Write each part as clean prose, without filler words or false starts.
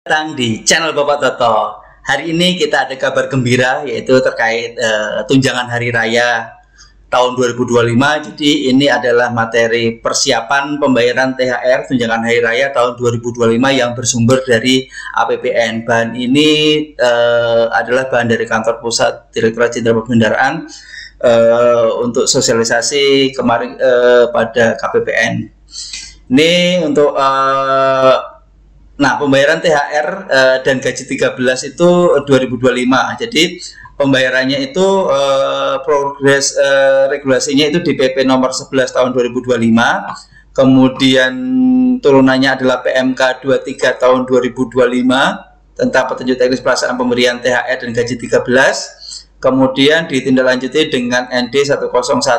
Datang di channel Bapak Toto. Hari ini kita ada kabar gembira yaitu terkait tunjangan hari raya tahun 2025. Jadi ini adalah materi persiapan pembayaran THR tunjangan hari raya tahun 2025 yang bersumber dari APBN. Bahan ini adalah bahan dari kantor pusat Direktorat Jenderal Pembendaraan untuk sosialisasi kemarin pada KPPN. Ini untuk Nah, pembayaran THR dan gaji 13 itu 2025. Jadi pembayarannya itu progres regulasinya itu di PP nomor 11 tahun 2025. Kemudian turunannya adalah PMK 23 tahun 2025 tentang petunjuk teknis pelaksanaan pemberian THR dan gaji 13. Kemudian ditindaklanjuti dengan ND 101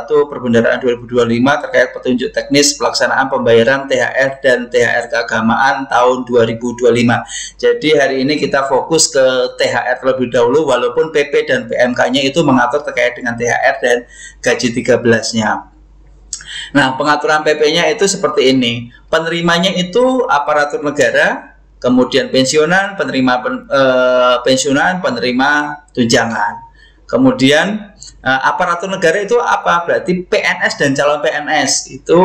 Perbendaraan 2025 terkait petunjuk teknis pelaksanaan pembayaran THR dan THR keagamaan tahun 2025. Jadi hari ini kita fokus ke THR terlebih dahulu, walaupun PP dan PMK-nya itu mengatur terkait dengan THR dan gaji 13-nya. Nah, pengaturan PP-nya itu seperti ini. Penerimanya itu aparatur negara, kemudian pensiunan, pensiunan, penerima tunjangan. Kemudian aparatur negara itu apa? Berarti PNS dan calon PNS itu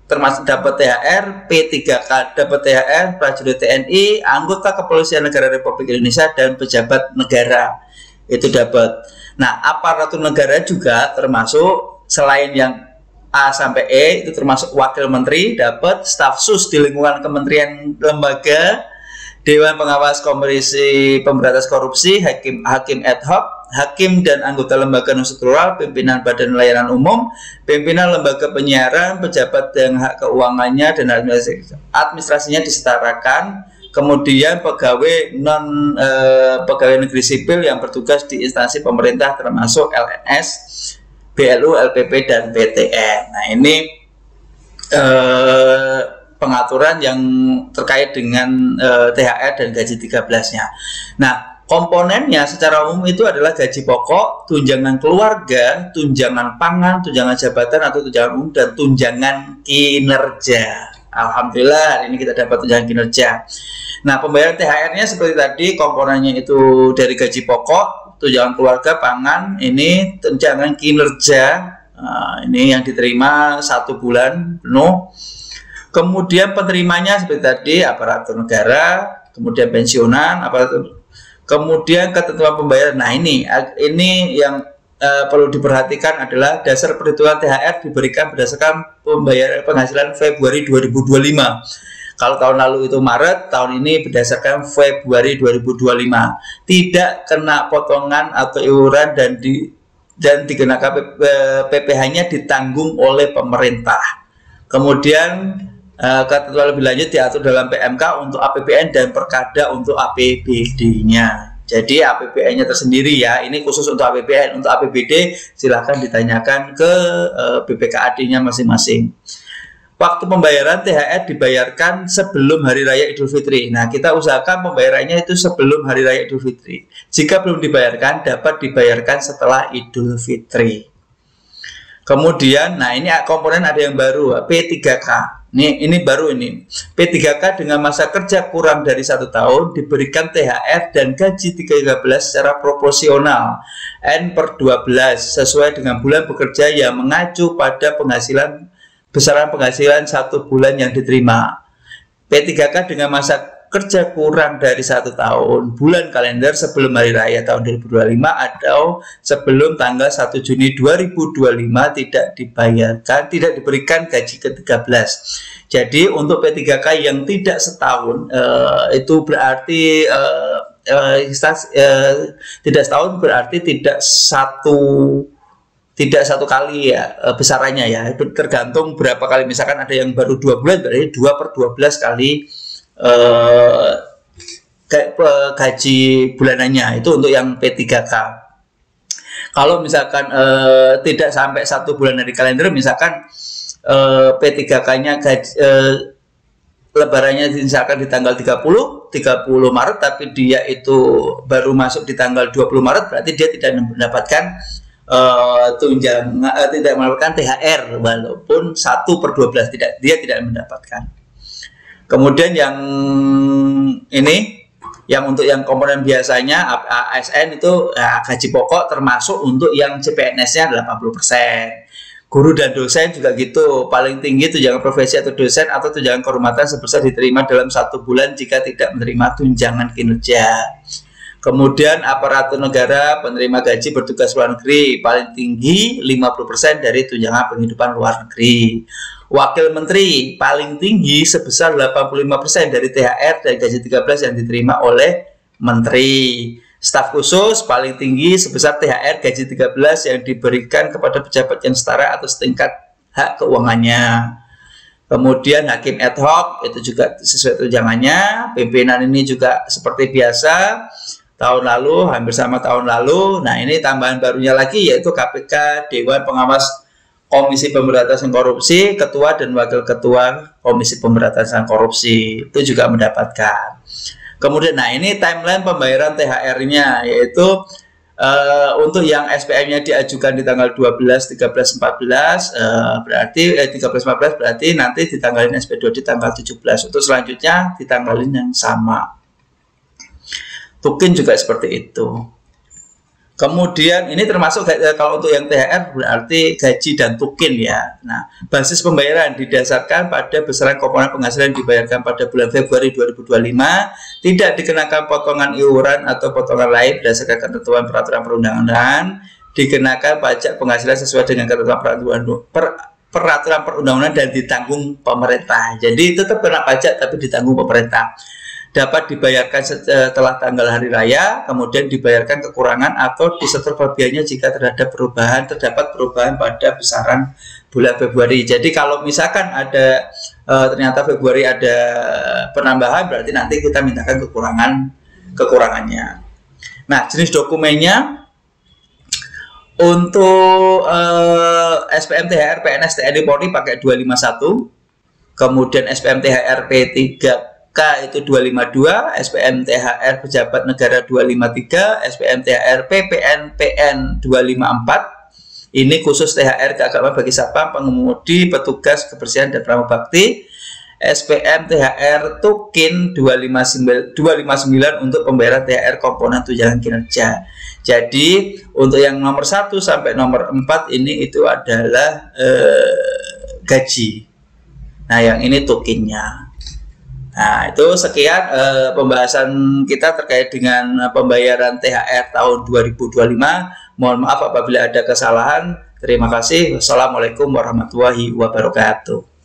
termasuk dapat THR, P3K dapat THR, prajurit TNI, anggota Kepolisian Negara Republik Indonesia dan pejabat negara itu dapat. Nah, aparatur negara juga termasuk selain yang A sampai E itu termasuk wakil menteri dapat, staf sus di lingkungan kementerian lembaga, Dewan Pengawas Komisi Pemberantasan Korupsi, hakim ad hoc, hakim dan anggota lembaga non-struktural, pimpinan badan layanan umum, pimpinan lembaga penyiaran, pejabat dan hak keuangannya dan administrasinya disetarakan. Kemudian pegawai pegawai negeri sipil yang bertugas di instansi pemerintah termasuk LNS, BLU, LPP dan PTN. Nah, ini pengaturan yang terkait dengan THR dan gaji 13-nya. Nah, komponennya secara umum itu adalah gaji pokok, tunjangan keluarga, tunjangan pangan, tunjangan jabatan atau tunjangan umum, dan tunjangan kinerja. Alhamdulillah hari ini kita dapat tunjangan kinerja. Nah, pembayaran THR-nya seperti tadi, komponennya itu dari gaji pokok, tunjangan keluarga, pangan, ini tunjangan kinerja. Ini yang diterima 1 bulan penuh. Kemudian penerimanya seperti tadi, aparatur negara, kemudian pensiunan, aparatur, kemudian ketentuan pembayaran. Nah, ini yang perlu diperhatikan adalah dasar perhitungan THR diberikan berdasarkan pembayaran penghasilan Februari 2025. Kalau tahun lalu itu Maret, tahun ini berdasarkan Februari 2025. Tidak kena potongan atau iuran dan dikenakan PPh-nya ditanggung oleh pemerintah. Kemudian ketentuan lebih lanjut diatur dalam PMK untuk APBN dan Perkada untuk APBD-nya. Jadi APBN-nya tersendiri ya, ini khusus untuk APBN. Untuk APBD silahkan ditanyakan ke BPKAD-nya masing-masing. Waktu pembayaran THR dibayarkan sebelum Hari Raya Idul Fitri. Nah, kita usahakan pembayarannya itu sebelum Hari Raya Idul Fitri. Jika belum dibayarkan, dapat dibayarkan setelah Idul Fitri. Kemudian, nah ini komponen ada yang baru, P3K. Ini baru ini. P3K dengan masa kerja kurang dari 1 tahun diberikan THR dan gaji 13 secara proporsional N/12 sesuai dengan bulan bekerja yang mengacu pada besaran penghasilan 1 bulan yang diterima. P3K dengan masa kerja kurang dari 1 tahun bulan kalender sebelum Hari Raya tahun 2025 atau sebelum tanggal 1 Juni 2025 tidak diberikan gaji ke-13. Jadi untuk P3K yang tidak setahun itu berarti tidak setahun berarti tidak satu kali ya besarannya ya, tergantung berapa kali. Misalkan ada yang baru 2 bulan berarti 2/12 kali gaji bulanannya. Itu untuk yang P3K. Kalau misalkan tidak sampai 1 bulan dari kalender, misalkan P3K-nya lebarannya misalkan di tanggal 30 Maret tapi dia itu baru masuk di tanggal 20 Maret, berarti dia tidak mendapatkan tidak mendapatkan THR walaupun 1/12 dia tidak mendapatkan. Kemudian yang ini, yang untuk yang komponen biasanya ASN itu gaji pokok termasuk untuk yang CPNS-nya 80%. Guru dan dosen juga gitu, paling tinggi tunjangan profesi atau dosen atau tunjangan kehormatan sebesar diterima dalam 1 bulan jika tidak menerima tunjangan kinerja. Kemudian aparatur negara penerima gaji bertugas luar negeri paling tinggi 50% dari tunjangan penghidupan luar negeri. Wakil menteri paling tinggi sebesar 85% dari THR dan gaji 13 yang diterima oleh menteri. Staf khusus paling tinggi sebesar THR gaji 13 yang diberikan kepada pejabat yang setara atau setingkat hak keuangannya. Kemudian hakim ad hoc itu juga sesuai tunjangannya. Pimpinan ini juga seperti biasa tahun lalu, hampir sama tahun lalu. Nah, ini tambahan barunya lagi yaitu KPK, Dewan Pengawas Komisi Pemberantasan Korupsi, Ketua dan Wakil Ketua Komisi Pemberantasan Korupsi itu juga mendapatkan. Kemudian, nah ini timeline pembayaran THR-nya yaitu untuk yang SPM-nya diajukan di tanggal 12, 13, 14 berarti 13, 14 berarti nanti ditanggalin SP2 di tanggal 17. Untuk selanjutnya ditanggalin yang sama. Tukin juga seperti itu. Kemudian ini termasuk kalau untuk yang THR berarti gaji dan tukin ya. Nah, basis pembayaran didasarkan pada besaran komponen penghasilan yang dibayarkan pada bulan Februari 2025, tidak dikenakan potongan iuran atau potongan lain berdasarkan ketentuan peraturan perundang-undangan, dikenakan pajak penghasilan sesuai dengan ketentuan peraturan perundang-undangan dan ditanggung pemerintah. Jadi tetap kena pajak tapi ditanggung pemerintah. Dapat dibayarkan setelah tanggal hari raya, kemudian dibayarkan kekurangan atau disetor kelebihannya jika terdapat perubahan pada besaran bulan Februari. Jadi kalau misalkan ada ternyata Februari ada penambahan, berarti nanti kita mintakan kekurangannya. Nah, jenis dokumennya untuk SPM THR PNS TNI Polri pakai 251, kemudian SPM THR P3K itu 252, SPM THR Pejabat Negara 253, SPM THR PPNPN 254. Ini khusus THR keagamaan bagi satpam, pengemudi, petugas kebersihan dan pramugari. SPM THR Tukin 259 untuk pembayaran THR komponen tunjangan kinerja. Jadi untuk yang nomor 1 sampai nomor 4 ini itu adalah gaji. Nah, yang ini tukinnya. Nah, itu sekian pembahasan kita terkait dengan pembayaran THR tahun 2025. Mohon maaf apabila ada kesalahan. Terima kasih. Wassalamualaikum warahmatullahi wabarakatuh.